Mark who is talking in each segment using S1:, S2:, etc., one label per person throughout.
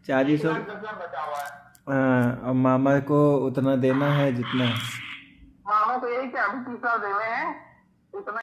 S1: 400।
S2: 1,10,000 बचा हुआ है।
S1: हाँ, अब मामा को उतना देना है जितना।
S2: मामा को यही क्या अभी 30,000 देने हैं उतना।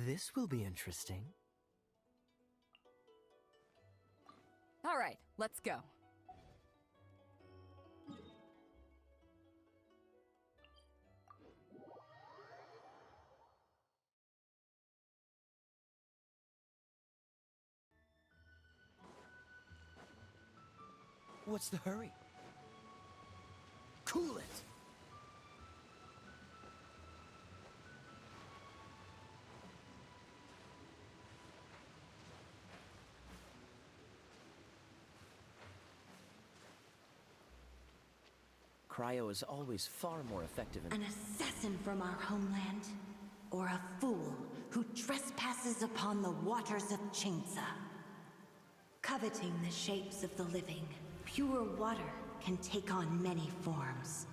S3: This will be interesting.
S4: All right, let's go.
S3: What's the hurry? Cool it! Cryo is always far more effective in—
S5: An assassin from our homeland, or a fool who trespasses upon the waters of Chingsa. Coveting the shapes of the living, pure water can take on many forms.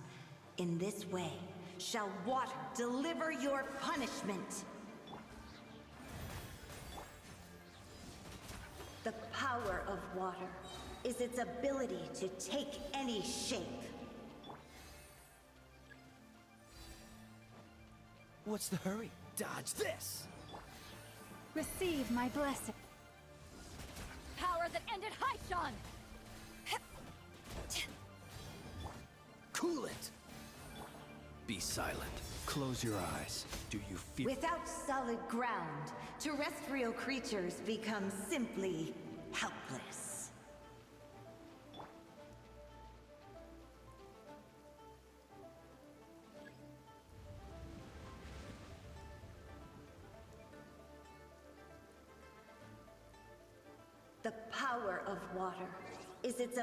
S5: In this way, shall water deliver your punishment. The power of water is its ability to take any shape.
S3: What's the hurry? Dodge this!
S6: Receive my blessing.
S4: Power that ended Haishan!
S3: Cool it! Be silent. Close your eyes. Do you feel—
S5: Without solid ground, terrestrial creatures become simply helpless. The power of water is its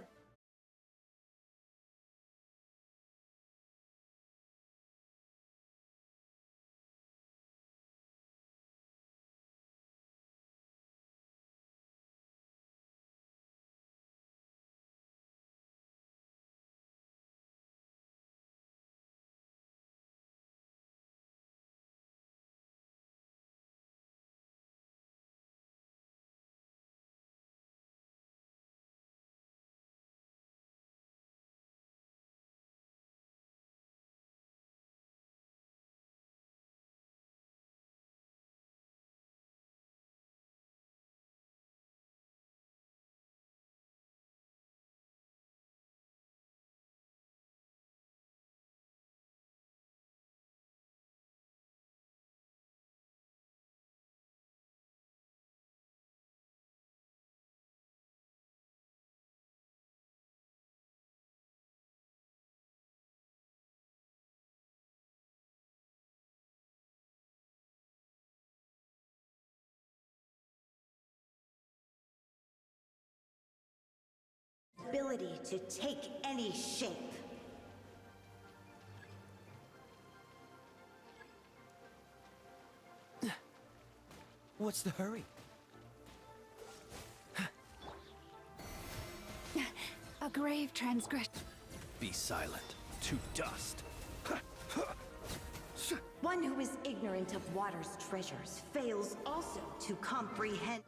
S5: ability to take any shape.
S3: What's the hurry?
S6: A grave transgression.
S3: Be silent. To dust.
S5: One who is ignorant of water's treasures fails also to comprehend.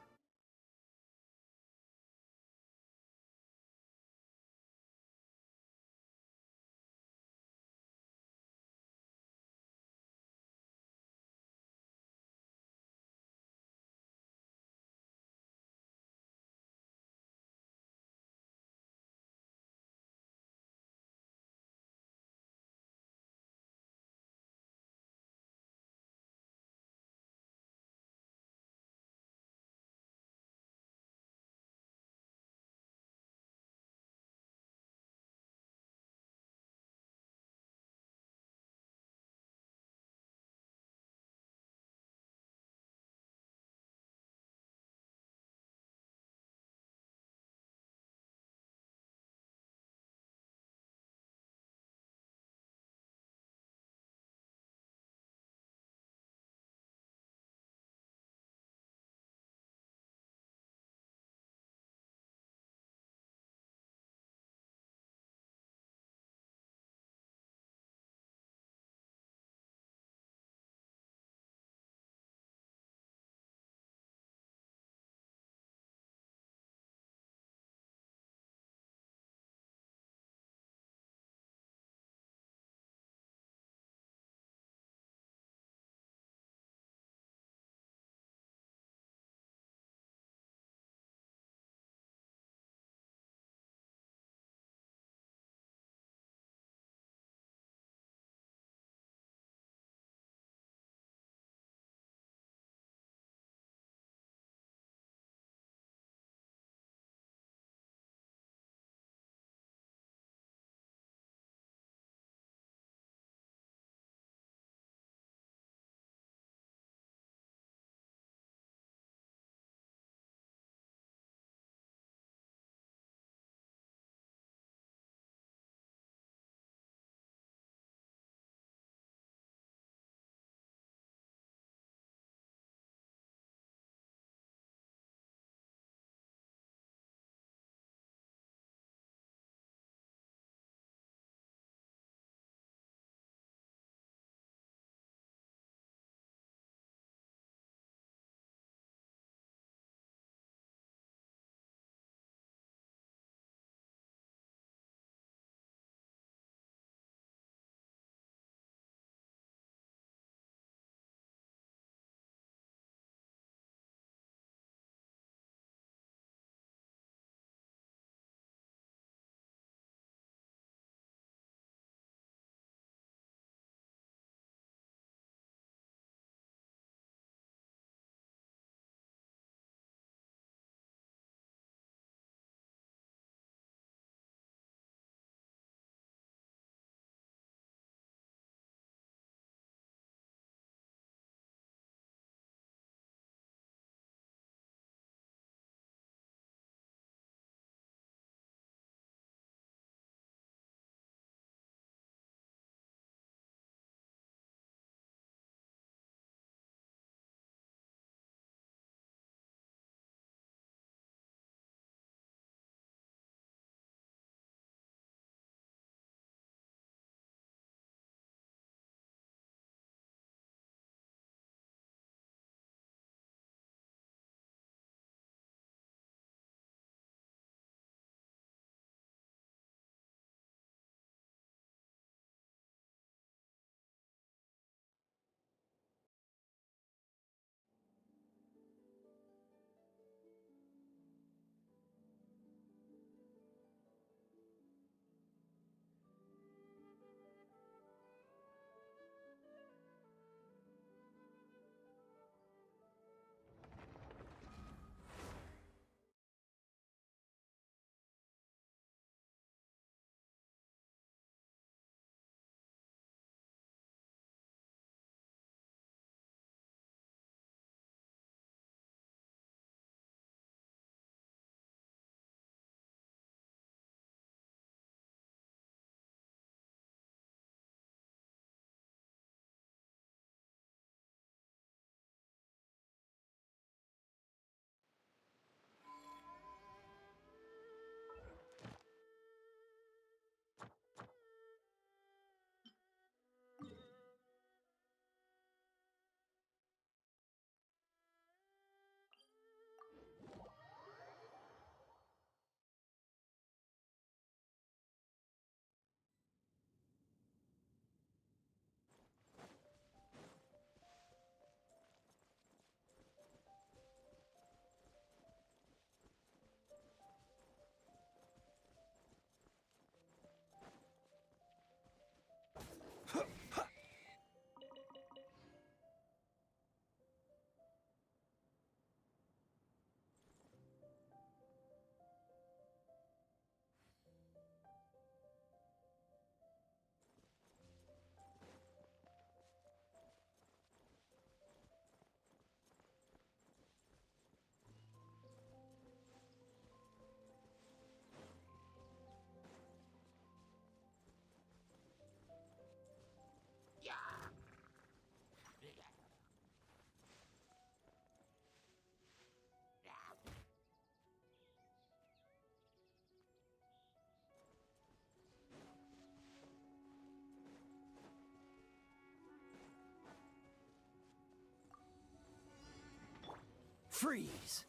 S3: Freeze!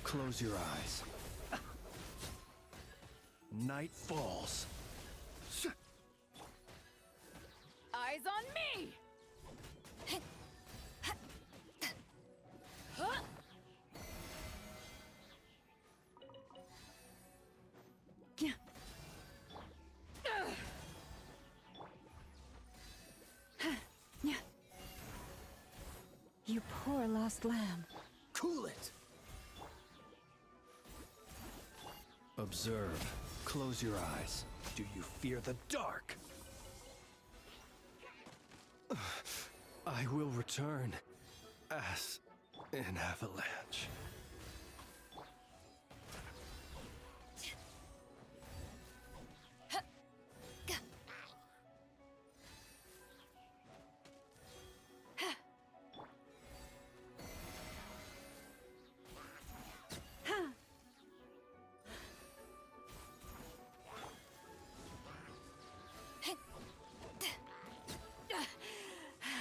S3: Close your eyes. Night falls.
S4: Eyes on me!
S6: You poor lost lamb.
S3: Cool it! Observe. Close your eyes. Do you fear the dark? I will return as an avalanche.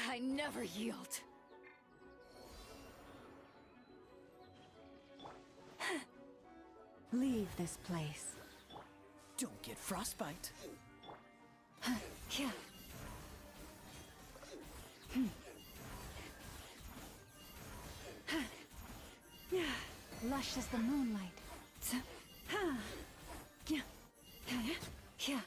S4: I never yield.
S6: Leave this place.
S3: Don't get frostbite.
S6: Yeah. Lush as the moonlight. Yeah. Yeah.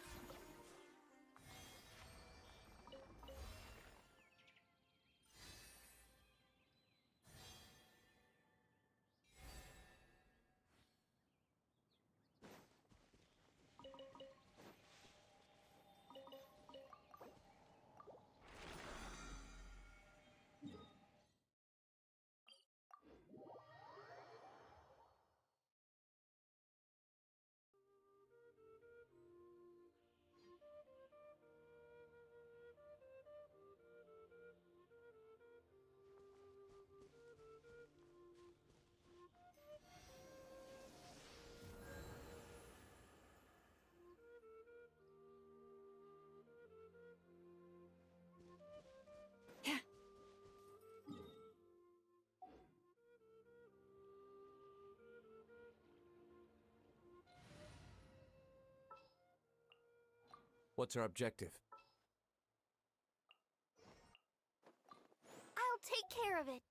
S3: What's our objective?
S7: I'll take care of it.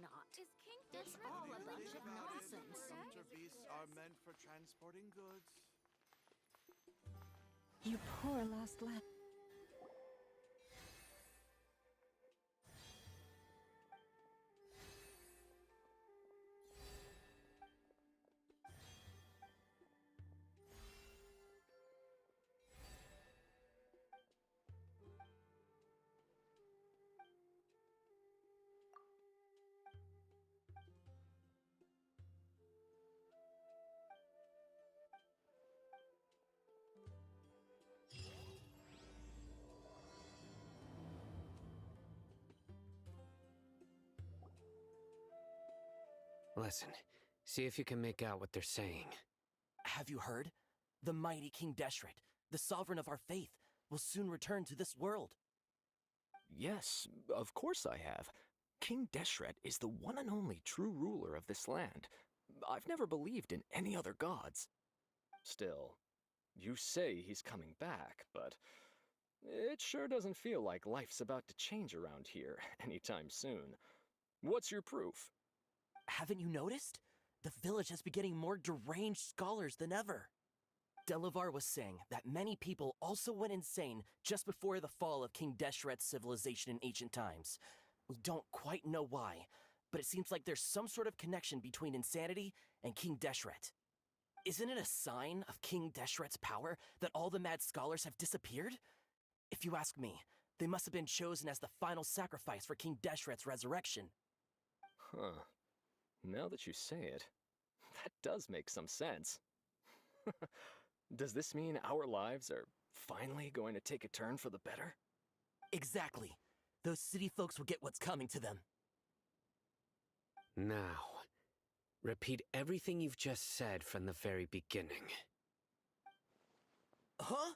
S4: Not.
S7: Is King
S4: It's
S7: Desmond
S4: all a
S7: really
S4: bunch of
S7: that
S4: nonsense.
S7: correct?
S8: Hunter beasts are meant for transporting goods.
S6: You poor lost lamb.
S9: Listen, see if you can make out what they're saying.
S10: Have you heard? The mighty King Deshret, the sovereign of our faith,
S7: will soon return to this world.
S10: Yes, of course I have. King Deshret is the one and only true ruler of this land. I've never believed in any other gods. Still, you say he's coming back, but it sure doesn't feel like life's about to change around here anytime soon. What's your proof?
S7: Haven't you noticed? The village has been getting more deranged scholars than ever. GaBBaR was saying that many people also went insane just before the fall of King Deshret's civilization in ancient times. We don't quite know why, but it seems like there's some sort of connection between insanity and King Deshret. Isn't it a sign of King Deshret's power that all the mad scholars have disappeared? If you ask me, they must have been chosen as the final sacrifice for King Deshret's resurrection.
S10: Huh. Now that you say it, that does make some sense. Does this mean our lives are finally going to take a turn for the better?
S7: Exactly. Those city folks will get what's coming to them.
S9: Now, repeat everything you've just said from the very beginning.
S7: Huh?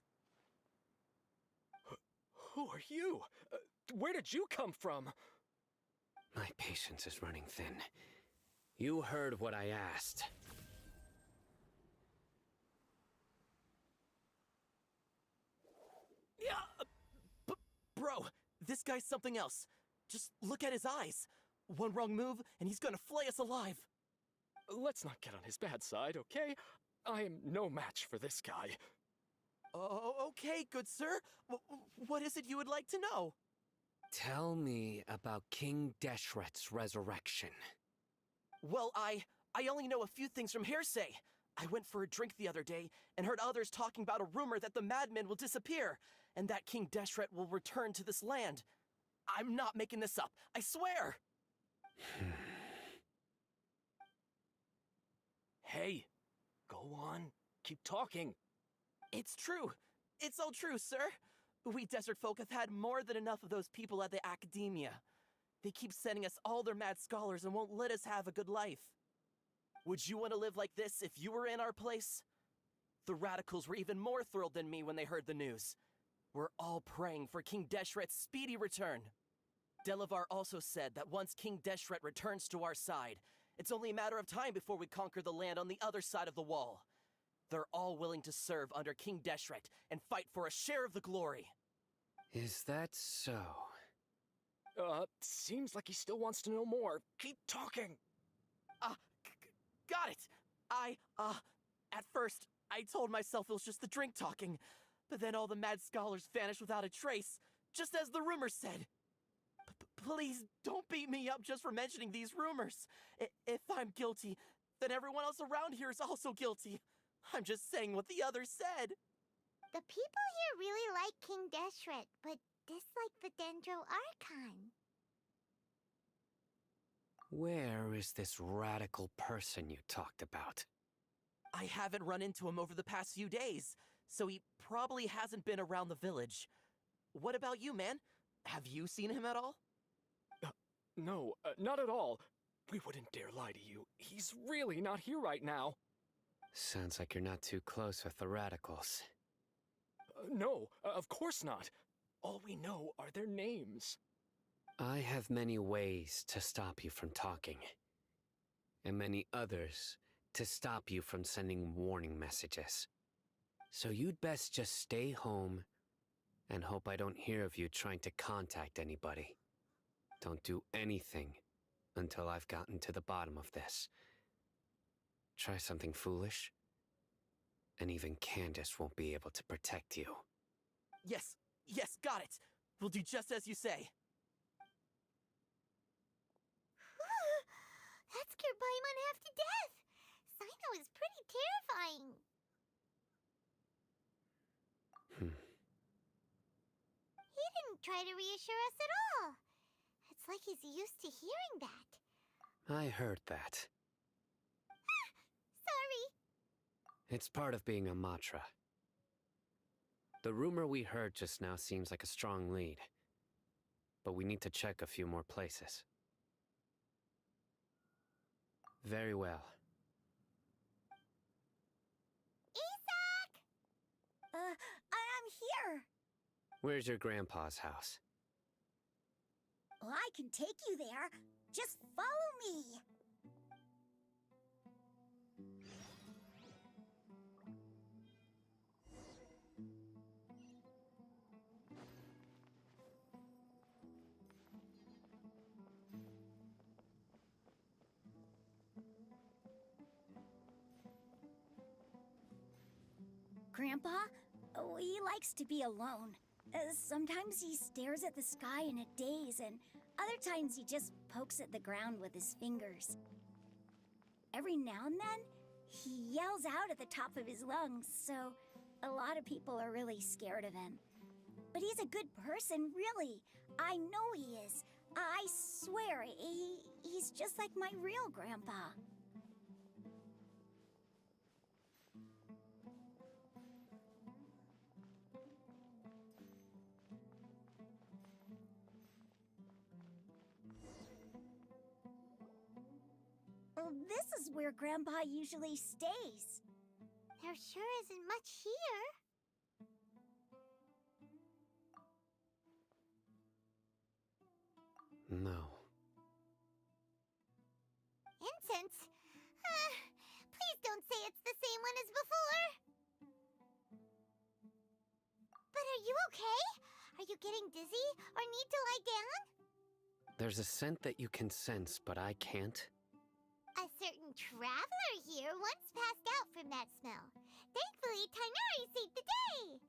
S10: Who are you? Where did you come from?
S9: My patience is running thin. You heard what I asked.
S7: Yeah, bro, this guy's something else. Just look at his eyes. One wrong move, and he's gonna flay us alive.
S10: Let's not get on his bad side, okay? I am no match for this guy.
S7: Oh, okay, good sir. What is it you would like to know?
S9: Tell me about King Deshret's resurrection.
S7: Well, I only know a few things from hearsay. I went for a drink the other day and heard others talking about a rumor that the madmen will disappear and that King Deshret will return to this land. I'm not making this up, I swear!
S10: Hey, go on. Keep talking.
S7: It's true. It's all true, sir. We desert folk have had more than enough of those people at the academia. They keep sending us all their mad scholars and won't let us have a good life. Would you want to live like this if you were in our place? The radicals were even more thrilled than me when they heard the news. We're all praying for King Deshret's speedy return. GaBBaR also said that once King Deshret returns to our side, it's only a matter of time before we conquer the land on the other side of the wall. They're all willing to serve under King Deshret and fight for a share of the glory.
S9: Is that so?
S10: Seems like he still wants to know more. Keep talking.
S7: Got it! At first, I told myself it was just the drink talking, but then all the mad scholars vanished without a trace, just as the rumors said. Please, don't beat me up just for mentioning these rumors. If I'm guilty, then everyone else around here is also guilty. I'm just saying what the others said.
S11: The people here really like King Deshret, but dislike the Dendro Archon.
S9: Where is this radical person you talked about?
S7: I haven't run into him over the past few days, so he probably hasn't been around the village. What about you, man? Have you seen him at all?
S10: No, not at all. We wouldn't dare lie to you. He's really not here right now.
S9: Sounds like you're not too close with the radicals.
S10: No, of course not. All we know are their names.
S9: I have many ways to stop you from talking, and many others to stop you from sending warning messages. So you'd best just stay home and hope I don't hear of you trying to contact anybody. Don't do anything until I've gotten to the bottom of this. Try something foolish, and even Candace won't be able to protect you.
S7: Yes, got it. We'll do just as you say.
S11: That scared Paimon half to death. Sino is pretty terrifying. He didn't try to reassure us at all. It's like he's used to hearing that.
S9: I heard that.
S11: Sorry.
S9: It's part of being a Matra. The rumor we heard just now seems like a strong lead, but we need to check a few more places. Very well.
S11: Isaac! I'm here.
S9: Where's your grandpa's house?
S12: Well, I can take you there. Just follow me. Grandpa? Oh, he likes to be alone. Sometimes he stares at the sky in a daze, and other times he just pokes at the ground with his fingers. Every now and then, he yells out at the top of his lungs, so a lot of people are really scared of him. But he's a good person, really. I know he is. I swear, he's just like my real grandpa. Well, this is where Grandpa usually stays.
S11: There sure isn't much here.
S9: No.
S11: Incense? Please don't say it's the same one as before. But are you okay? Are you getting dizzy or need to lie down?
S9: There's a scent that you can sense, but I can't.
S11: A certain traveler here once passed out from that smell. Thankfully, Tighnari saved the day.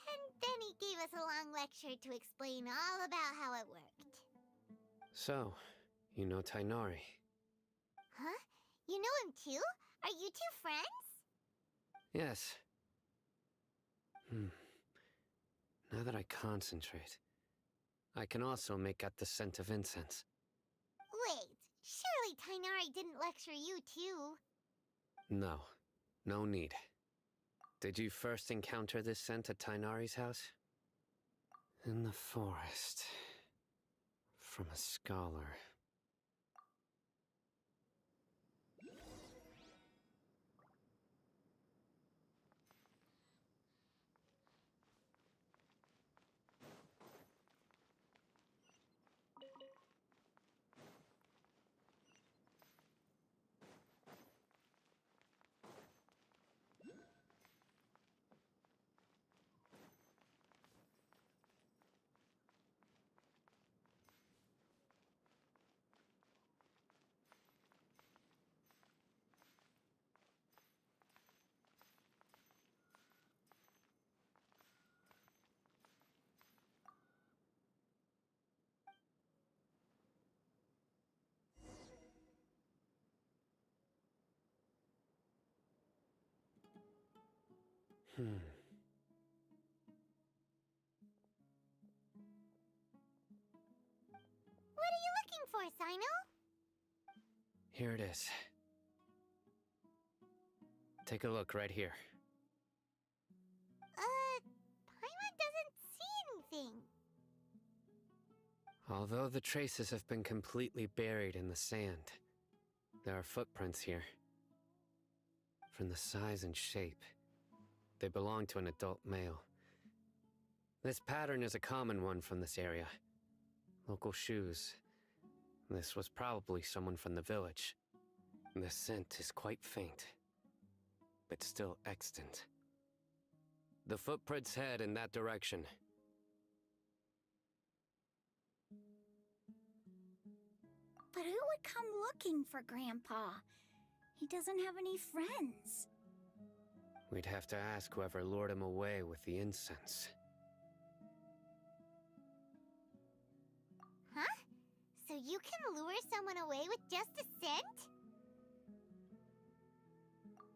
S11: And then he gave us a long lecture to explain all about how it worked.
S9: So, you know Tighnari.
S11: Huh? You know him too? Are you two friends?
S9: Yes. Now that I concentrate, I can also make out the scent of incense.
S11: Wait, surely Tighnari didn't lecture you too?
S9: No, no need. Did you first encounter this scent at Tighnari's house? In the forest. From a scholar.
S11: What are you looking for, Sino?
S9: Here it is. Take a look right here.
S11: Paimon doesn't see anything.
S9: Although the traces have been completely buried in the sand, there are footprints here. From the size and shape, they belong to an adult male. This pattern is a common one from this area. Local shoes. This was probably someone from the village. The scent is quite faint, but still extant. The footprints head in that direction.
S12: But who would come looking for Grandpa? He doesn't have any friends.
S9: We'd have to ask whoever lured him away with the incense.
S11: Huh? So you can lure someone away with just a scent?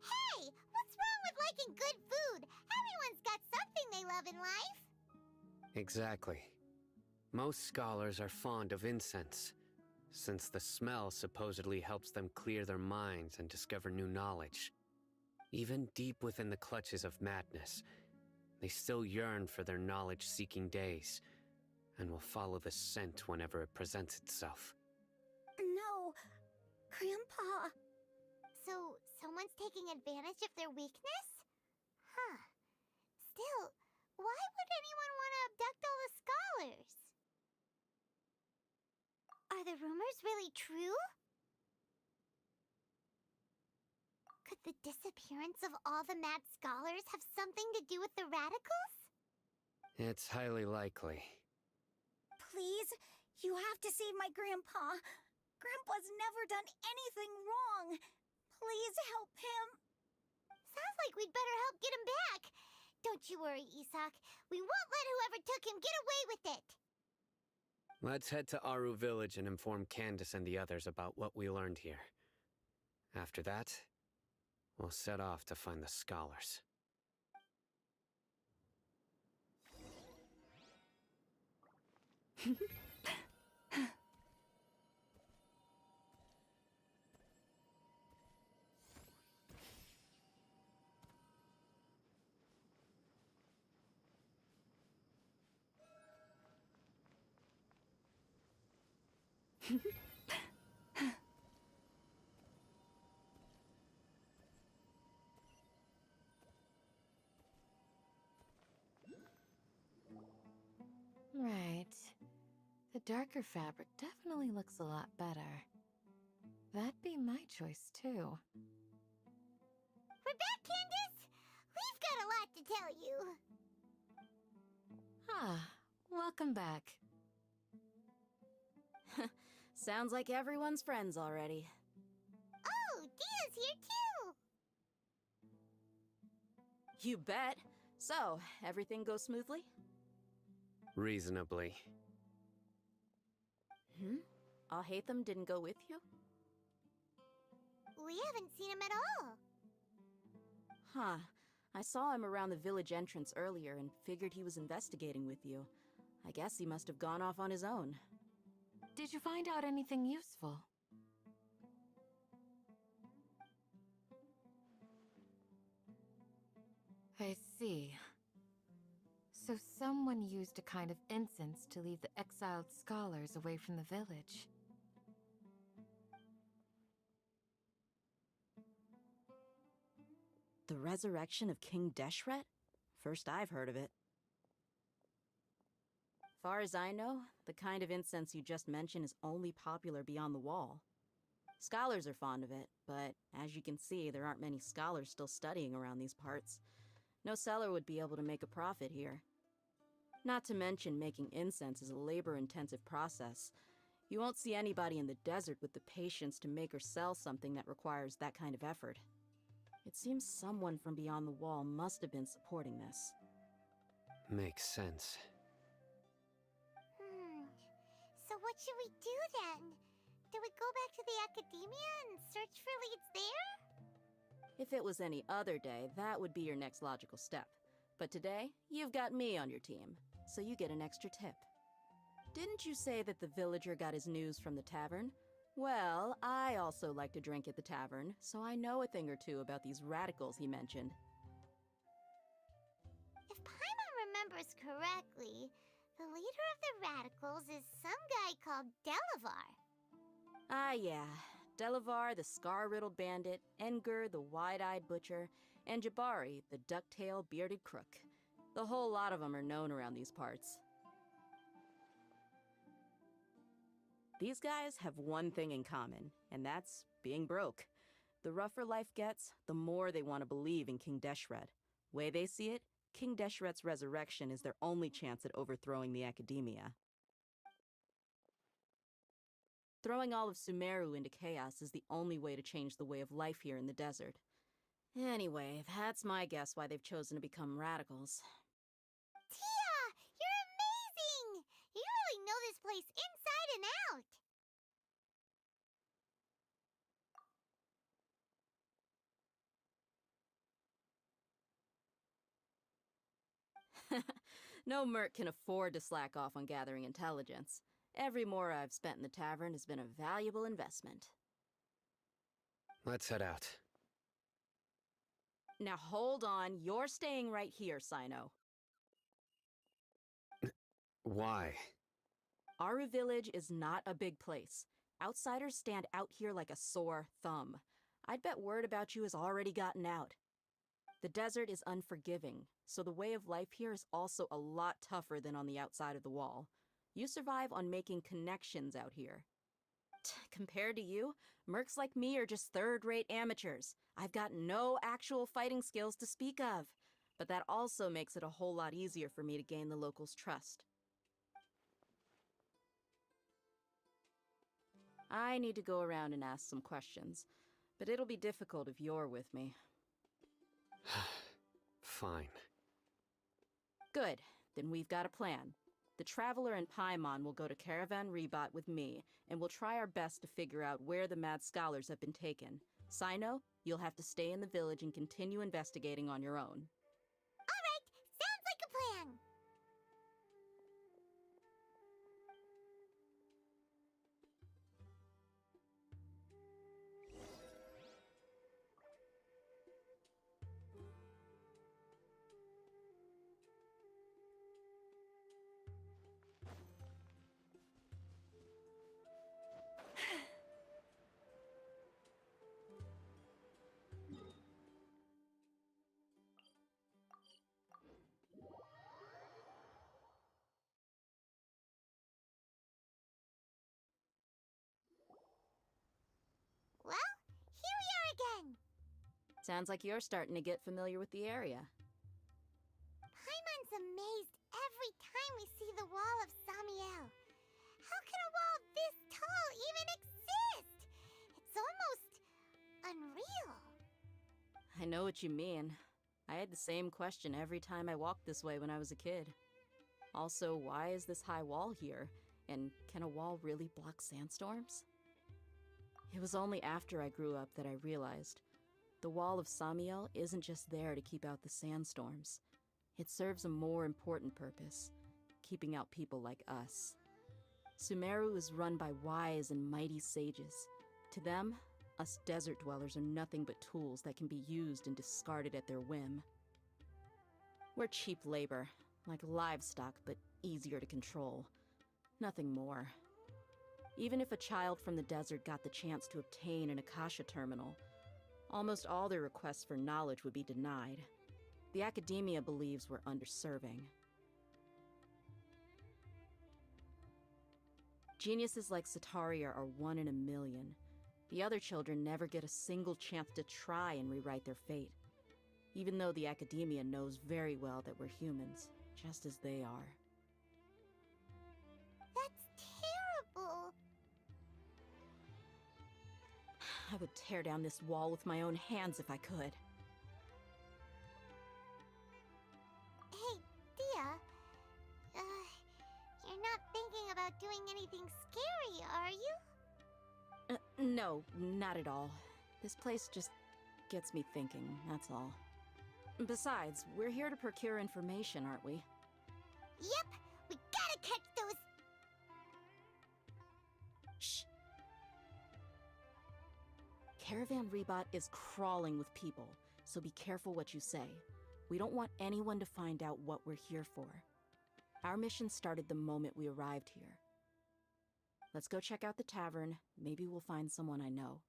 S11: Hey! What's wrong with liking good food? Everyone's got something they love in life.
S9: Exactly. Most scholars are fond of incense, since the smell supposedly helps them clear their minds and discover new knowledge. Even deep within the clutches of madness, they still yearn for their knowledge-seeking days, and will follow the scent whenever it presents itself.
S12: No, Grandpa.
S11: So, someone's taking advantage of their weakness? Huh. Still, why would anyone want to abduct really true? Could the disappearance of all the mad scholars have something to do with the radicals?
S9: It's highly likely.
S12: Please, you have to save my grandpa. Grandpa's never done anything wrong. Please help him.
S11: Sounds like we'd better help get him back. Don't you worry, Isak. We won't let whoever took him get away with it.
S9: Let's head to Aru Village and inform Candace and the others about what we learned here. After that, we'll set off to find the scholars.
S6: Right. The darker fabric definitely looks a lot better. That'd be my choice, too.
S11: We're back, Candace! We've got a lot to tell you.
S6: Ah, welcome back.
S13: Sounds like everyone's friends already.
S11: Oh, Dia's here too!
S13: You bet. So, everything goes smoothly?
S9: Reasonably.
S13: Alhaitham didn't go with you?
S11: We haven't seen him at all.
S13: Huh. I saw him around the village entrance earlier and figured he was investigating with you. I guess he must have gone off on his own.
S6: Did you find out anything useful? I see. So someone used a kind of incense to lead the exiled scholars away from the village.
S13: The resurrection of King Deshret? First I've heard of it. Far as I know, the kind of incense you just mentioned is only popular beyond the wall. Scholars are fond of it, but as you can see, there aren't many scholars still studying around these parts. No seller would be able to make a profit here. Not to mention, making incense is a labor-intensive process. You won't see anybody in the desert with the patience to make or sell something that requires that kind of effort. It seems someone from beyond the wall must have been supporting this.
S9: Makes sense.
S11: So what should we do then? Do we go back to the academia and search for leads there?
S13: If it was any other day, that would be your next logical step. But today, you've got me on your team, so you get an extra tip. Didn't you say that the villager got his news from the tavern? Well, I also like to drink at the tavern, so I know a thing or two about these radicals he mentioned.
S11: If Paimon remembers correctly, the leader of the radicals is some guy called Delavar.
S13: Ah, yeah. Delavar, the scar-riddled bandit, Engur, the wide-eyed butcher, and Jabari, the duck-tailed bearded crook. The whole lot of them are known around these parts. These guys have one thing in common, and that's being broke. The rougher life gets, the more they want to believe in King Deshret. Way they see it, King Deshret's resurrection is their only chance at overthrowing the academia. Throwing all of Sumeru into chaos is the only way to change the way of life here in the desert. Anyway, that's my guess why they've chosen to become radicals.
S11: Tia! You're amazing! You really know this place inside and out!
S13: No merc can afford to slack off on gathering intelligence. Every more I've spent in the tavern has been a valuable investment.
S9: Let's head out.
S13: Now hold on, you're staying right here, Sino.
S9: Why?
S13: Aru Village is not a big place. Outsiders stand out here like a sore thumb. I'd bet word about you has already gotten out. The desert is unforgiving, so the way of life here is also a lot tougher than on the outside of the wall. You survive on making connections out here. Compared to you, mercs like me are just third-rate amateurs. I've got no actual fighting skills to speak of. But that also makes it a whole lot easier for me to gain the locals' trust. I need to go around and ask some questions, but it'll be difficult if you're with me.
S9: Fine.
S13: Good. Then we've got a plan. The Traveler and Paimon will go to Caravan Rebot with me, and we'll try our best to figure out where the Mad Scholars have been taken. Sino, you'll have to stay in the village and continue investigating on your own.
S11: Alright, sounds like a plan! Well, here we are again!
S13: Sounds like you're starting to get familiar with the area.
S11: Paimon's amazed every time we see the wall of Samiel. How can a wall this tall even exist? It's almost unreal.
S13: I know what you mean. I had the same question every time I walked this way when I was a kid. Also, why is this high wall here? And can a wall really block sandstorms? It was only after I grew up that I realized the wall of Samiel isn't just there to keep out the sandstorms. It serves a more important purpose, keeping out people like us. Sumeru is run by wise and mighty sages. To them, us desert dwellers are nothing but tools that can be used and discarded at their whim. We're cheap labor, like livestock, but easier to control. Nothing more. Even if a child from the desert got the chance to obtain an Akasha terminal, almost all their requests for knowledge would be denied. The academia believes we're underserving. Geniuses like Sataria are one in a million. The other children never get a single chance to try and rewrite their fate, even though the academia knows very well that we're humans, just as they are.
S11: That's terrible.
S13: I would tear down this wall with my own hands if I could.
S11: Hey, Dia. You're not thinking about doing anything scary, are you?
S13: No, not at all. This place just gets me thinking, that's all. Besides, we're here to procure information, aren't we?
S11: Yep, we gotta catch those...
S13: Shh. Caravan Rebot is crawling with people, so be careful what you say. We don't want anyone to find out what we're here for. Our mission started the moment we arrived here. Let's go check out the tavern. Maybe we'll find someone I know.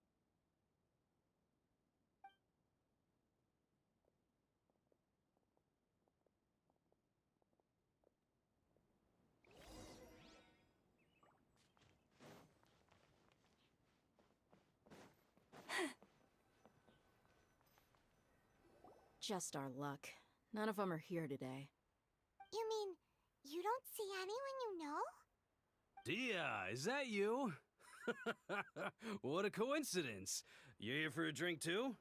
S13: Just our luck. None of them are here today.
S11: You mean, you don't see anyone you know?
S3: Dia, is that you? What a coincidence. You here for a drink too?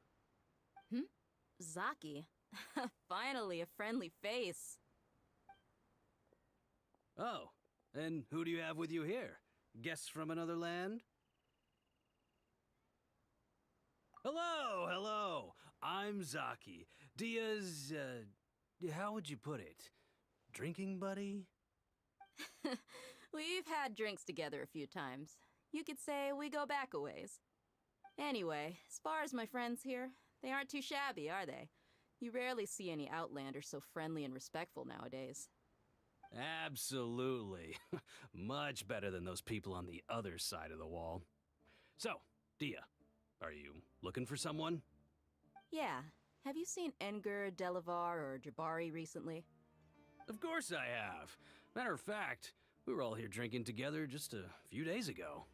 S13: Zaki. Finally, a friendly face.
S3: Oh, and who do you have with you here? Guests from another land? Hello, hello. I'm Zaki. Dia's, how would you put it? Drinking buddy?
S13: We've had drinks together a few times. You could say we go back a ways. Anyway, as far as my friends here, they aren't too shabby, are they? You rarely see any Outlanders so friendly and respectful nowadays.
S3: Absolutely. Much better than those people on the other side of the wall. So, Dia, are you looking for someone?
S13: Yeah. Have you seen Enger, Delavar, or Jabari recently?
S3: Of course I have. Matter of fact, we were all here drinking together just a few days ago.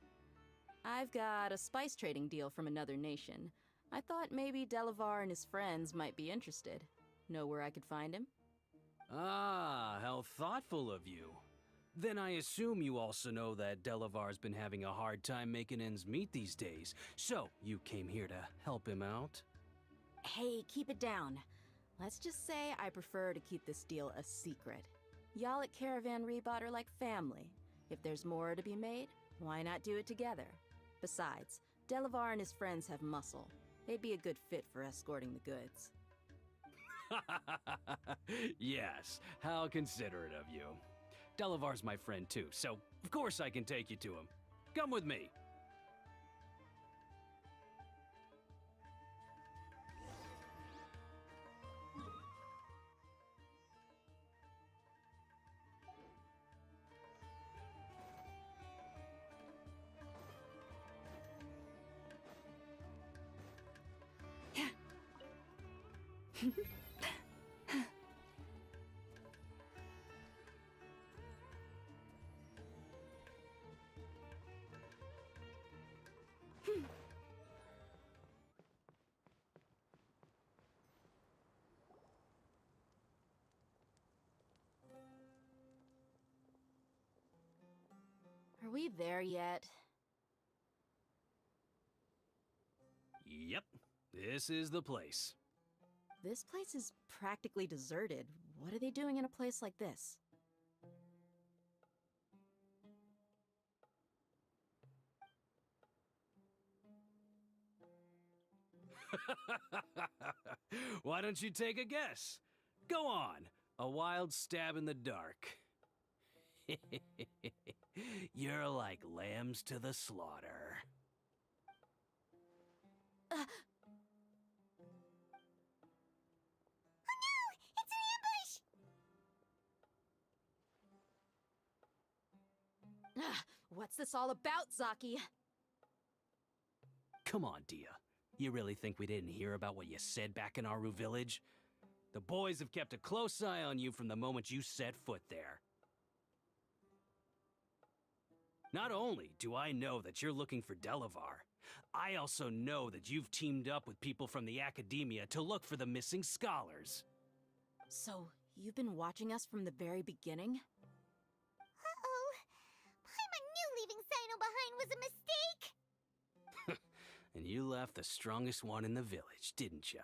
S13: I've got a spice trading deal from another nation. I thought maybe Delavar and his friends might be interested. Know where I could find him?
S3: Ah, how thoughtful of you. Then I assume you also know that Delavar's been having a hard time making ends meet these days, so you came here to help him out?
S13: Hey, keep it down. Let's just say I prefer to keep this deal a secret. Y'all at Caravan Rebot are like family. If there's more to be made, why not do it together? Besides, Delavar and his friends have muscle. They'd be a good fit for escorting the goods.
S3: Yes, how considerate of you. Delavar's my friend too, so of course I can take you to him. Come with me.
S13: Are we there yet?
S3: Yep, this is the place.
S13: This place is practically deserted. What are they doing in a place like this?
S3: Why don't you take a guess? Go on, a wild stab in the dark. You're like lambs to the slaughter.
S13: What's this all about, Zaki?
S3: Come on, Dia. You really think we didn't hear about what you said back in Aru village? The boys have kept a close eye on you from the moment you set foot there. Not only do I know that you're looking for Delavar, I also know that you've teamed up with people from the academia to look for the missing scholars.
S13: So, you've been watching us from the very beginning?
S11: Uh-oh. Paimon knew leaving Sino behind was a mistake!
S3: And you left the strongest one in the village, didn't you?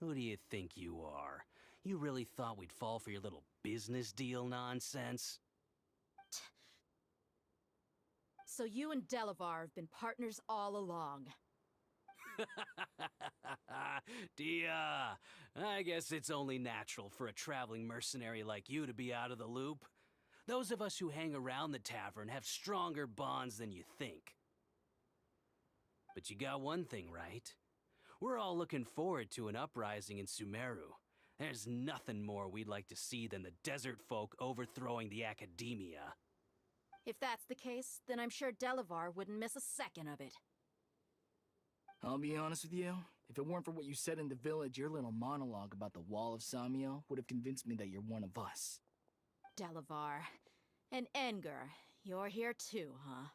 S3: Who do you think you are? You really thought we'd fall for your little business deal nonsense?
S13: So you and Delavar have been partners all along.
S3: Dia, I guess it's only natural for a traveling mercenary like you to be out of the loop. Those of us who hang around the tavern have stronger bonds than you think. But you got one thing right. We're all looking forward to an uprising in Sumeru. There's nothing more we'd like to see than the desert folk overthrowing the academia.
S13: If that's the case, then I'm sure Delavar wouldn't miss a second of it.
S14: I'll be honest with you. If it weren't for what you said in the village, your little monologue about the Wall of Samiel would have convinced me that you're one of us.
S13: Delavar. And Enger, you're here too, huh?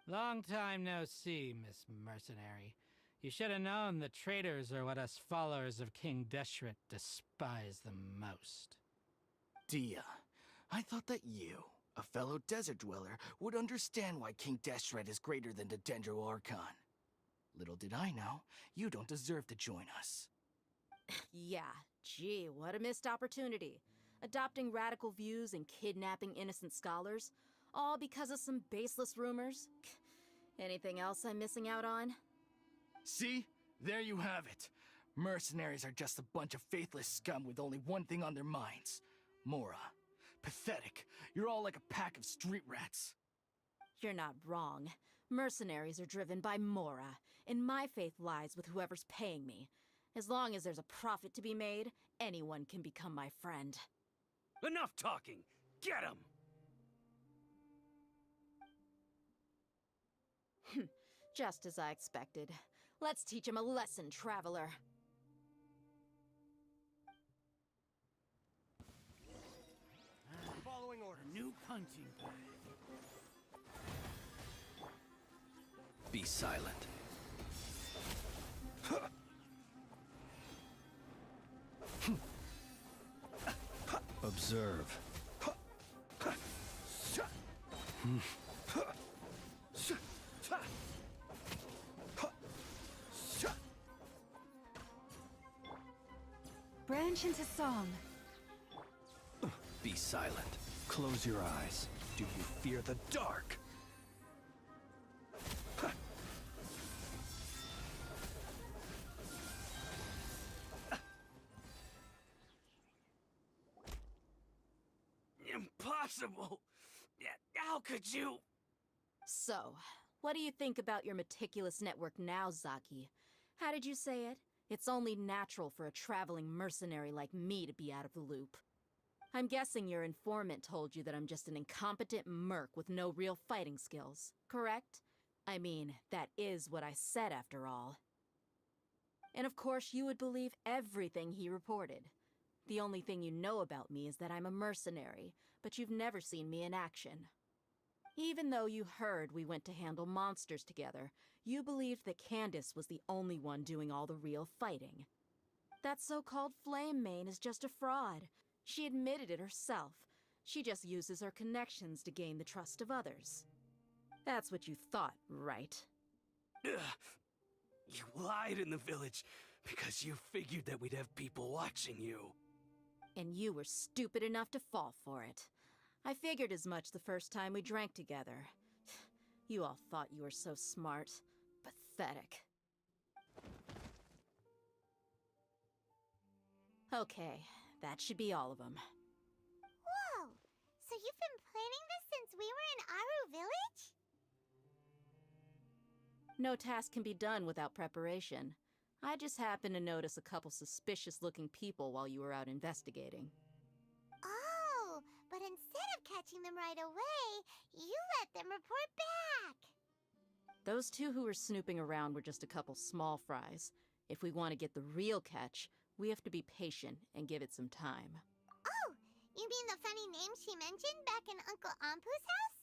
S15: Long time no see, Miss Mercenary. You should have known the traitors are what us followers of King Deshret despise the most.
S14: Dia, I thought that you, a fellow desert dweller, would understand why King Deshret is greater than the Dendro Archon. Little did I know, you don't deserve to join us.
S13: Yeah, gee, what a missed opportunity. Adopting radical views and kidnapping innocent scholars, all because of some baseless rumors. Anything else I'm missing out on?
S14: See? There you have it. Mercenaries are just a bunch of faithless scum with only one thing on their minds. Mora. Pathetic. You're all like a pack of street rats.
S13: You're not wrong. Mercenaries are driven by Mora, and my faith lies with whoever's paying me. As long as there's a profit to be made, anyone can become my friend.
S3: Enough talking! Get him!
S13: Just as I expected. Let's teach him a lesson, traveler.
S8: Following orders.
S15: New
S8: Punching bag.
S16: Be silent. Observe.
S6: Branch into song.
S16: Be silent. Close your eyes. Do you fear the dark?
S3: Impossible! How could you?
S13: So, what do you think about your meticulous network now, Zaki? How did you say it? It's only natural for a traveling mercenary like me to be out of the loop. I'm guessing your informant told you that I'm just an incompetent merc with no real fighting skills, correct? I mean, that is what I said after all. And of course you would believe everything he reported. The only thing you know about me is that I'm a mercenary, but you've never seen me in action. Even though you heard we went to handle monsters together, you believed that Candace was the only one doing all the real fighting. That so-called Flame Mane is just a fraud. She admitted it herself. She just uses her connections to gain the trust of others. That's what you thought, right?
S3: Ugh. You lied in the village because you figured that we'd have people watching you.
S13: And you were stupid enough to fall for it. I figured as much the first time we drank together. You all thought you were so smart. Pathetic. Okay, that should be all of them.
S11: Whoa! So you've been planning this since we were in Aru Village?
S13: No task can be done without preparation. I just happened to notice a couple suspicious-looking people while you were out investigating.
S11: Oh, but instead of catching them right away, you let them report back!
S13: Those two who were snooping around were just a couple small fries. If we want to get the real catch, we have to be patient and give it some time.
S11: Oh, you mean the funny name she mentioned back in Uncle Ampu's house?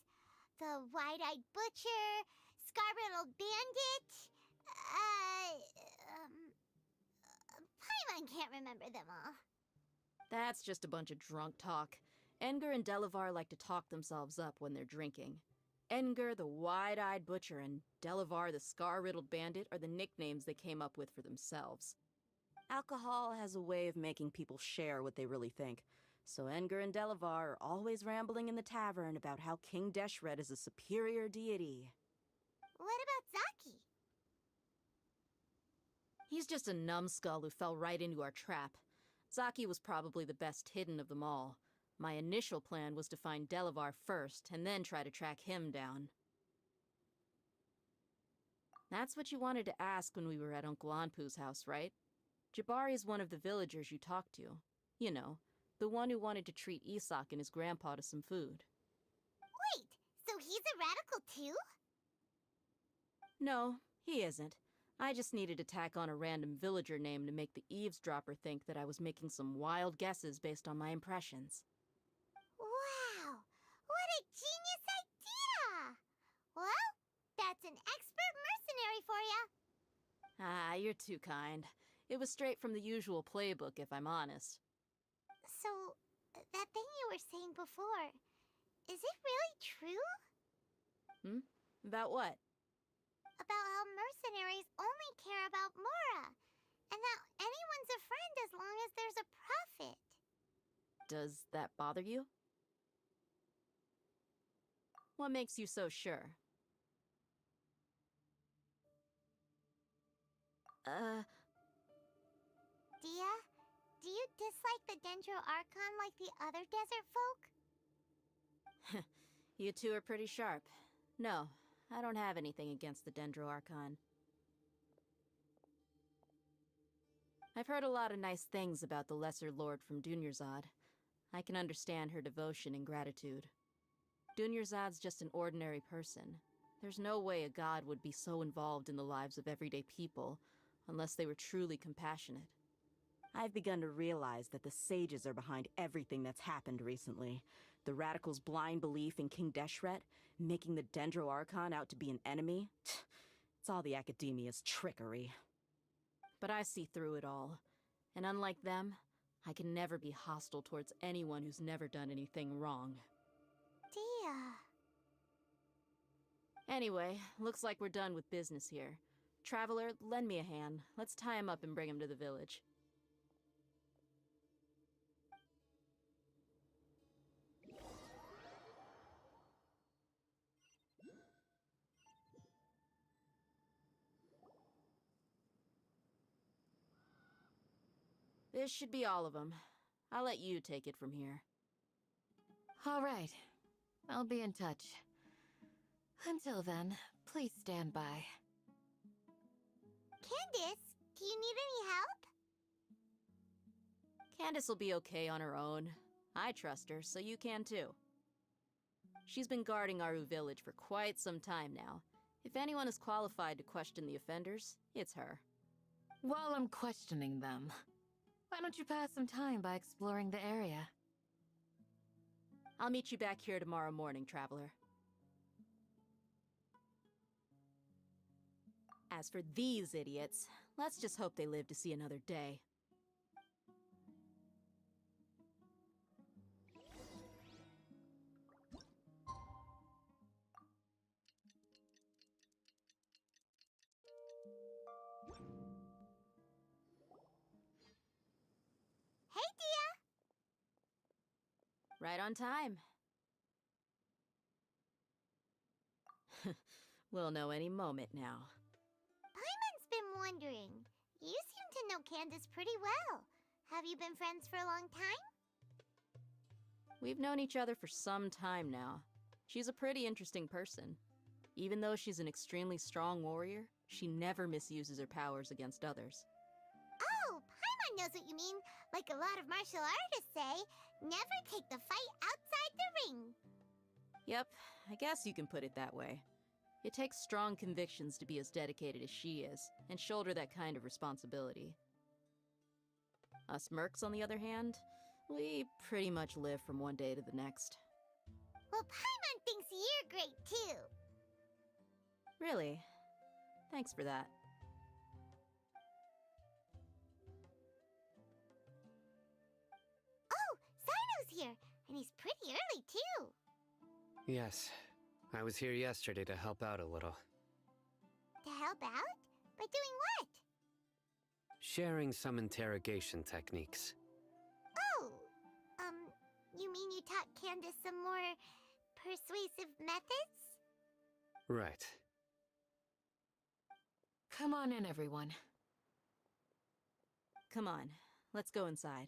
S11: The wide-eyed butcher, scar-riddled bandit, Paimon can't remember them all.
S13: That's just a bunch of drunk talk. Edgar and Delavar like to talk themselves up when they're drinking. Edgar, the wide-eyed butcher, and Delavar, the scar-riddled bandit, are the nicknames they came up with for themselves. Alcohol has a way of making people share what they really think, so Edgar and Delavar are always rambling in the tavern about how King Deshret is a superior deity.
S11: What about Zaki?
S13: He's just a numbskull who fell right into our trap. Zaki was probably the best hidden of them all. My initial plan was to find Delavar first, and then try to track him down. That's what you wanted to ask when we were at Uncle Anpu's house, right? GaBBaR is one of the villagers you talked to. You know, the one who wanted to treat Isak and his grandpa to some food.
S11: Wait, so he's a radical too?
S13: No, he isn't. I just needed to tack on a random villager name to make the eavesdropper think that I was making some wild guesses based on my impressions.
S11: Wow, what a genius idea! Well, that's an expert mercenary for ya.
S13: Ah, you're too kind. It was straight from the usual playbook, if I'm honest.
S11: So, that thing you were saying before, is it really true?
S13: About what?
S11: About how mercenaries only care about Mora, and that anyone's a friend as long as there's a profit.
S13: Does that bother you? What makes you so sure?
S11: Dia, do you dislike the Dendro Archon like the other desert folk?
S13: You two are pretty sharp. No, I don't have anything against the Dendro Archon. I've heard a lot of nice things about the Lesser Lord from Dunyarzad. I can understand her devotion and gratitude. Dunyarzad's just an ordinary person. There's no way a god would be so involved in the lives of everyday people, unless they were truly compassionate. I've begun to realize that the sages are behind everything that's happened recently. The radicals' blind belief in King Deshret, making the Dendro Archon out to be an enemy. It's all the Academia's trickery. But I see through it all. And unlike them, I can never be hostile towards anyone who's never done anything wrong.
S11: Dia.
S13: Anyway, looks like we're done with business here. Traveler, lend me a hand. Let's tie him up and bring him to the village. This should be all of them. I'll let you take it from here.
S6: All right. I'll be in touch. Until then, please stand by.
S11: Candace, do you need any help?
S13: Candace will be okay on her own. I trust her, so you can too. She's been guarding Aru village for quite some time now. If anyone is qualified to question the offenders, it's her.
S6: While I'm questioning them, why don't you pass some time by exploring the area?
S13: I'll meet you back here tomorrow morning, Traveler. As for these idiots, let's just hope they live to see another day.
S11: Hey, Dia!
S13: Right on time. We'll know any moment now.
S11: Paimon's been wondering. You seem to know Candace pretty well. Have you been friends for a long time?
S13: We've known each other for some time now. She's a pretty interesting person. Even though she's an extremely strong warrior, she never misuses her powers against others.
S11: Oh, Paimon knows what you mean. Like a lot of martial artists say, never take the fight outside the ring.
S13: Yep, I guess you can put it that way. It takes strong convictions to be as dedicated as she is, and shoulder that kind of responsibility. Us mercs, on the other hand, we pretty much live from one day to the next.
S11: Well, Paimon thinks you're great too.
S13: Really? Thanks for that.
S11: Oh, Sino's here, and he's pretty early too.
S9: Yes, I was here yesterday to help out a little.
S11: To help out? By doing what?
S9: Sharing some interrogation techniques.
S11: Oh, you mean you taught Candace some more persuasive methods?
S9: Right.
S6: Come on in, everyone.
S13: Come on, let's go inside.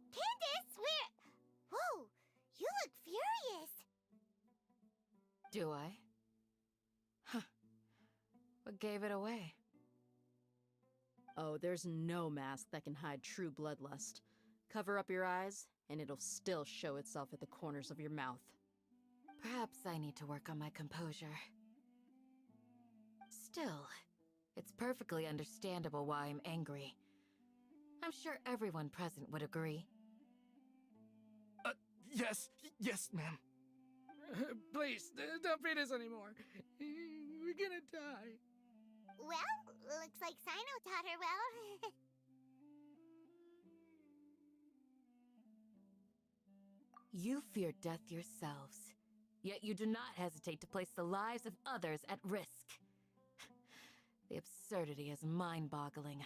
S11: Candace, where? Whoa, you look furious.
S6: Do I? Huh. What gave it away?
S13: Oh, there's no mask that can hide true bloodlust. Cover up your eyes, and it'll still show itself at the corners of your mouth.
S6: Perhaps I need to work on my composure. Still, it's perfectly understandable why I'm angry. I'm sure everyone present would agree.
S14: Yes, ma'am.
S15: Please, don't beat us anymore. We're gonna die.
S11: Well, looks like Sino taught her well.
S6: You fear death yourselves, yet you do not hesitate to place the lives of others at risk. The absurdity is mind-boggling.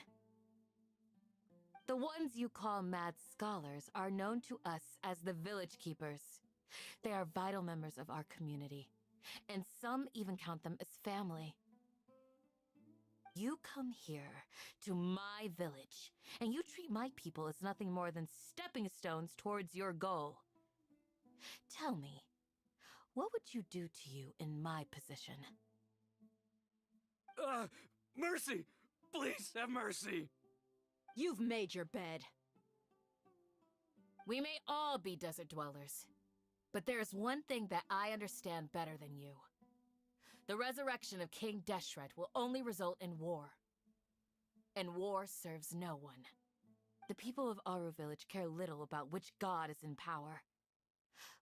S6: The ones you call mad scholars are known to us as the Village Keepers. They are vital members of our community, and some even count them as family. You come here to my village, and you treat my people as nothing more than stepping stones towards your goal. Tell me, What would you do to you in my position?
S3: Mercy! Please have mercy!
S6: You've made your bed. We may all be desert dwellers, but there's one thing that I understand better than you. The resurrection of King Deshret will only result in war. And war serves no one. The people of Aru Village care little about which god is in power.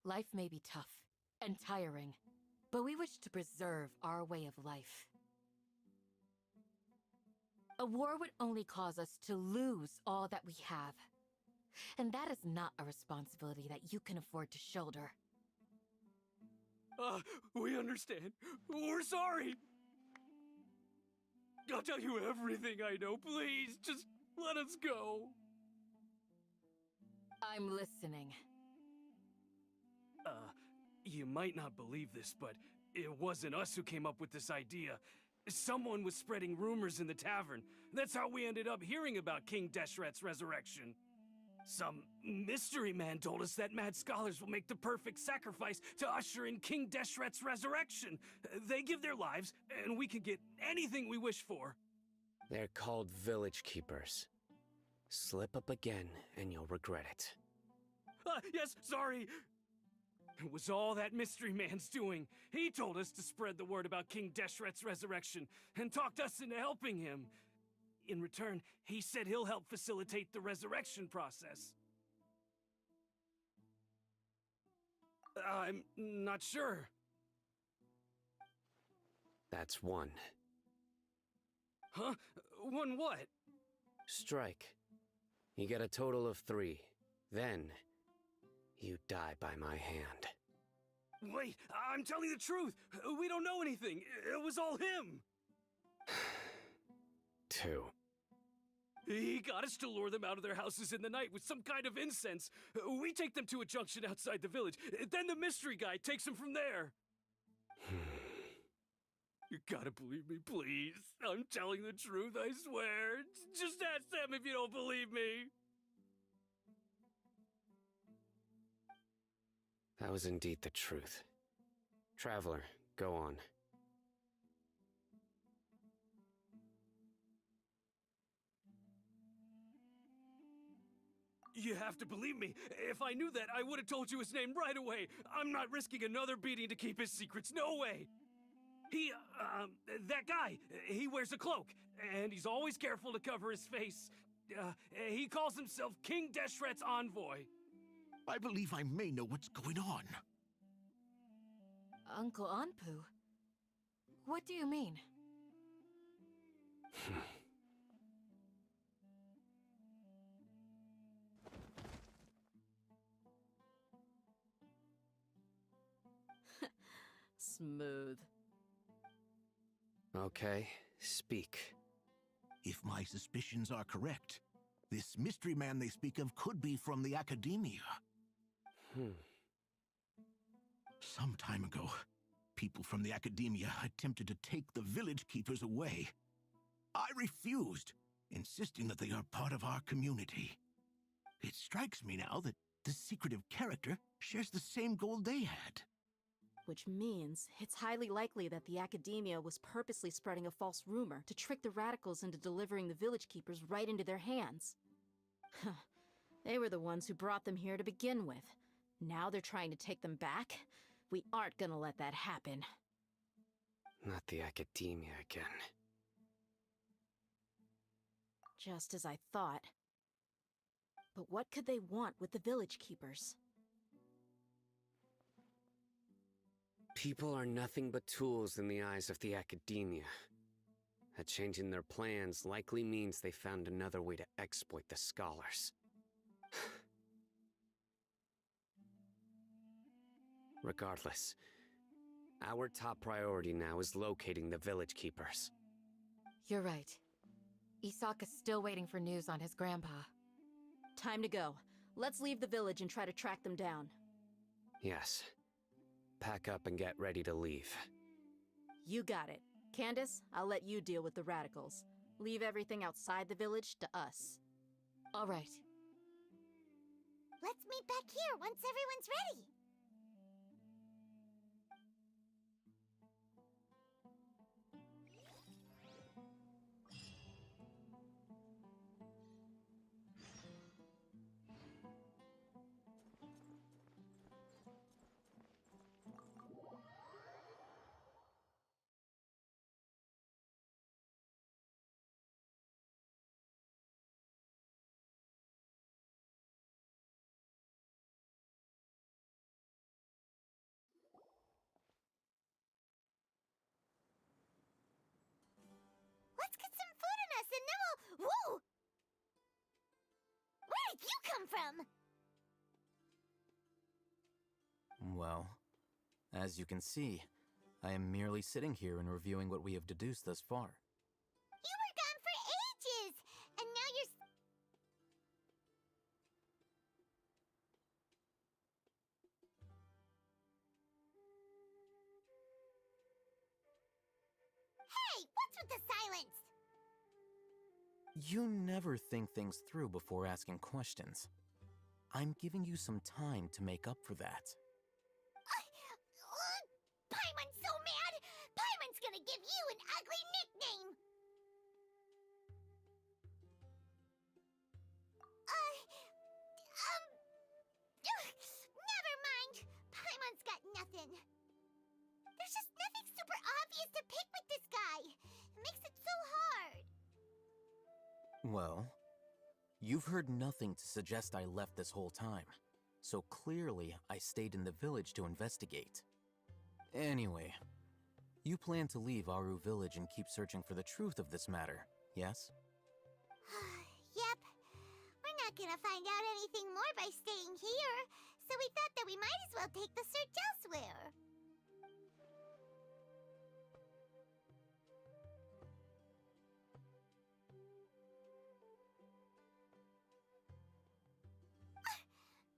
S6: Life may be tough and tiring, but we wish to preserve our way of life. A war would only cause us to lose all that we have. And that is not a responsibility that you can afford to shoulder.
S3: We understand. We're sorry. I'll tell you everything I know. Please, just let us go.
S6: I'm listening.
S3: You might not believe this, but it wasn't us who came up with this idea. Someone was spreading rumors in the tavern. That's how we ended up hearing about King Deshret's resurrection. Some mystery man told us that mad scholars will make the perfect sacrifice to usher in King Deshret's resurrection. They give their lives, and we can get anything we wish for.
S9: They're called village keepers. Slip up again, and you'll regret it.
S3: Yes, sorry. It was all that mystery man's doing. He told us to spread the word about King Deshret's resurrection, and talked us into helping him. In return, he said he'll help facilitate the resurrection process. I'm not sure.
S9: That's one.
S3: Huh? One what?
S9: Strike. You get a total of 3. Then, you die by my hand.
S3: Wait, I'm telling the truth. We don't know anything. It was all him.
S9: 2.
S3: He got us to lure them out of their houses in the night with some kind of incense. We take them to a junction outside the village. Then the mystery guy takes them from there. You gotta believe me, please. I'm telling the truth, I swear. Just ask them if you don't believe me.
S9: That was indeed the truth. Traveler, go on.
S3: You have to believe me. If I knew that, I would have told you his name right away. I'm not risking another beating to keep his secrets. No way. That guy, he wears a cloak, and he's always careful to cover his face. He calls himself King Deshret's envoy.
S14: I believe I may know what's going on.
S6: Uncle Anpu? What do you mean?
S13: Smooth.
S9: Okay, speak.
S14: If my suspicions are correct, this mystery man they speak of could be from the Academia. Some time ago, people from the Academia attempted to take the village keepers away. I refused, insisting that they are part of our community. It strikes me now that this secretive character shares the same goal they had.
S13: Which means it's highly likely that the Academia was purposely spreading a false rumor to trick the radicals into delivering the village keepers right into their hands. They were the ones who brought them here to begin with. Now they're trying to take them back? We aren't gonna let that happen.
S9: Not the Academia again.
S13: Just as I thought. But what could they want with the village keepers?
S9: People are nothing but tools in the eyes of the Academia. A change in their plans likely means they found another way to exploit the scholars. Regardless, our top priority now is locating the village keepers.
S6: You're right. Isaac is still waiting for news on his grandpa.
S13: Time to go. Let's leave the village and try to track them down.
S9: Yes. Pack up and get ready to leave.
S13: You got it. Candace, I'll let you deal with the radicals. Leave everything outside the village to us.
S6: All right.
S11: Let's meet back here once everyone's ready. Whoa! Where did you come from?
S10: Well, as you can see, I am merely sitting here and reviewing what we have deduced thus far.
S11: You were gone for ages, and now you're... Hey, what's with the silence?
S10: You never think things through before asking questions. I'm giving you some time to make up for that.
S11: Paimon's so mad! Paimon's gonna give you an ugly nickname! Never mind. Paimon's got nothing. There's just nothing super obvious to pick with this guy. It makes it so hard.
S10: Well, you've heard nothing to suggest I left this whole time, so clearly I stayed in the village to investigate. Anyway, you plan to leave Aru Village and keep searching for the truth of this matter, yes?
S11: Yep. We're not gonna find out anything more by staying here, so we thought that we might as well take the search elsewhere.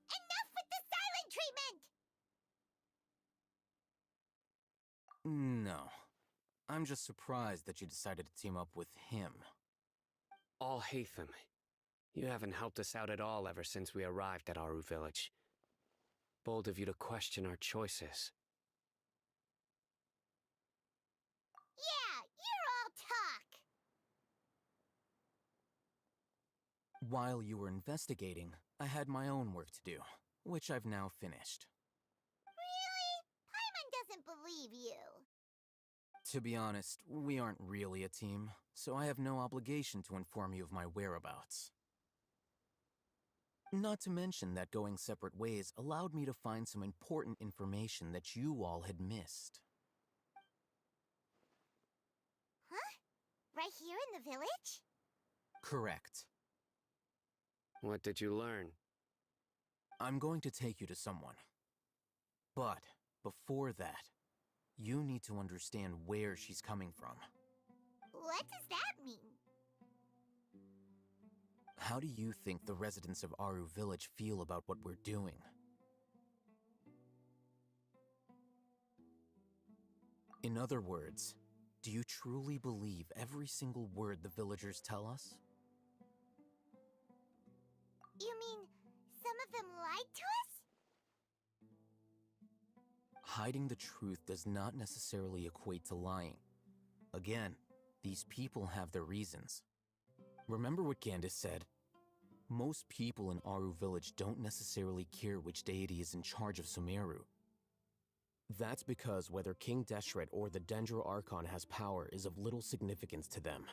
S11: Enough with the silent treatment!
S10: No. I'm just surprised that you decided to team up with him.
S9: Alhaitham, you haven't helped us out at all ever since we arrived at Aru Village. Bold of you to question our choices.
S11: Yeah, you're all talk!
S10: While you were investigating, I had my own work to do, which I've now finished.
S11: Really? Paimon doesn't believe you.
S10: To be honest, we aren't really a team, so I have no obligation to inform you of my whereabouts. Not to mention that going separate ways allowed me to find some important information that you all had missed.
S11: Huh? Right here in the village?
S10: Correct.
S9: What did you learn?
S10: I'm going to take you to someone. But before that, you need to understand where she's coming from.
S11: What does that mean?
S10: How do you think the residents of Aru Village feel about what we're doing? In other words, do you truly believe every single word the villagers tell us?
S11: You mean some of them lied to us?
S10: Hiding the truth does not necessarily equate to lying. Again, these people have their reasons. Remember what Candace said? Most people in Aru Village don't necessarily care which deity is in charge of Sumeru. That's because whether King Deshret or the Dendro Archon has power is of little significance to them.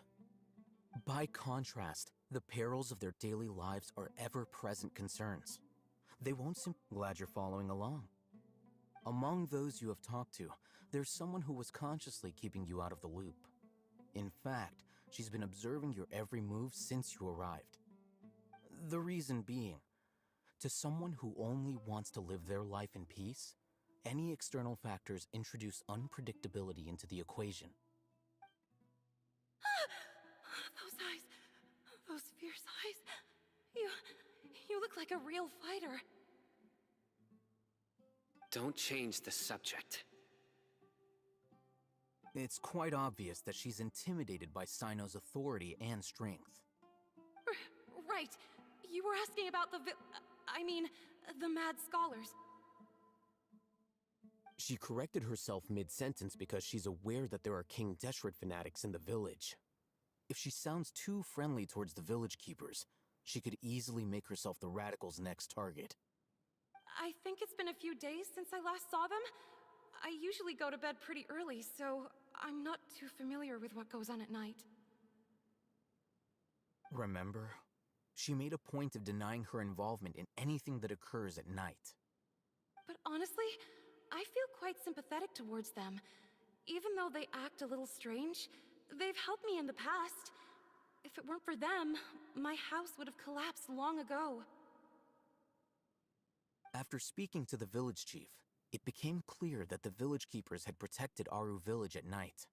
S10: By contrast, the perils of their daily lives are ever-present concerns. They won't Glad you're following along. Among those you have talked to, there's someone who was consciously keeping you out of the loop. In fact, she's been observing your every move since you arrived. The reason being, to someone who only wants to live their life in peace, any external factors introduce unpredictability into the equation.
S6: Those eyes. Those fierce eyes. You look like a real fighter.
S9: Don't change the subject.
S10: It's quite obvious that she's intimidated by Sino's authority and strength.
S6: Right. You were asking about the Mad Scholars.
S10: She corrected herself mid-sentence because she's aware that there are King Deshret fanatics in the village. If she sounds too friendly towards the village keepers, she could easily make herself the radicals' next target.
S6: I think it's been a few days since I last saw them. I usually go to bed pretty early, so I'm not too familiar with what goes on at night.
S10: Remember? She made a point of denying her involvement in anything that occurs at night.
S6: But honestly, I feel quite sympathetic towards them. Even though they act a little strange, they've helped me in the past.
S17: If it weren't for them, my house would have collapsed long ago.
S18: After speaking to the village chief, it became clear that the village keepers had protected Aru village at night.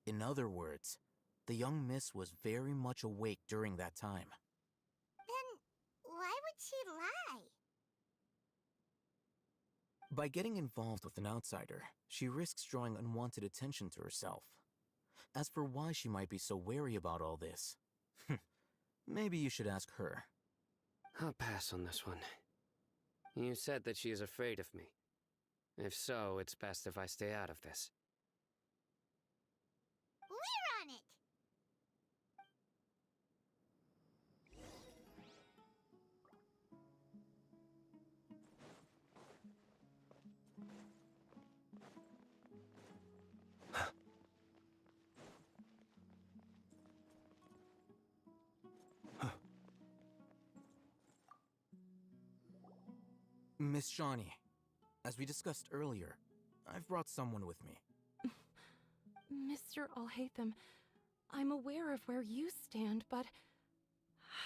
S18: In other words, the young miss was very much awake during that time.
S11: Then why would she lie?
S18: By getting involved with an outsider, she risks drawing unwanted attention to herself. As for why she might be so wary about all this, maybe you should ask her.
S9: I'll pass on this one. You said that she is afraid of me. If so, it's best if I stay out of this.
S11: We're on it!
S18: Miss Shawnee, as we discussed earlier, I've brought someone with me.
S17: Mr. Alhaitham, I'm aware of where you stand, but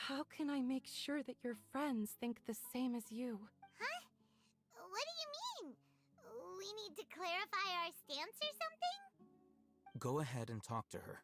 S17: how can I make sure that your friends think the same as you?
S11: Huh? What do you mean? We need to clarify our stance or something?
S18: Go ahead and talk to her.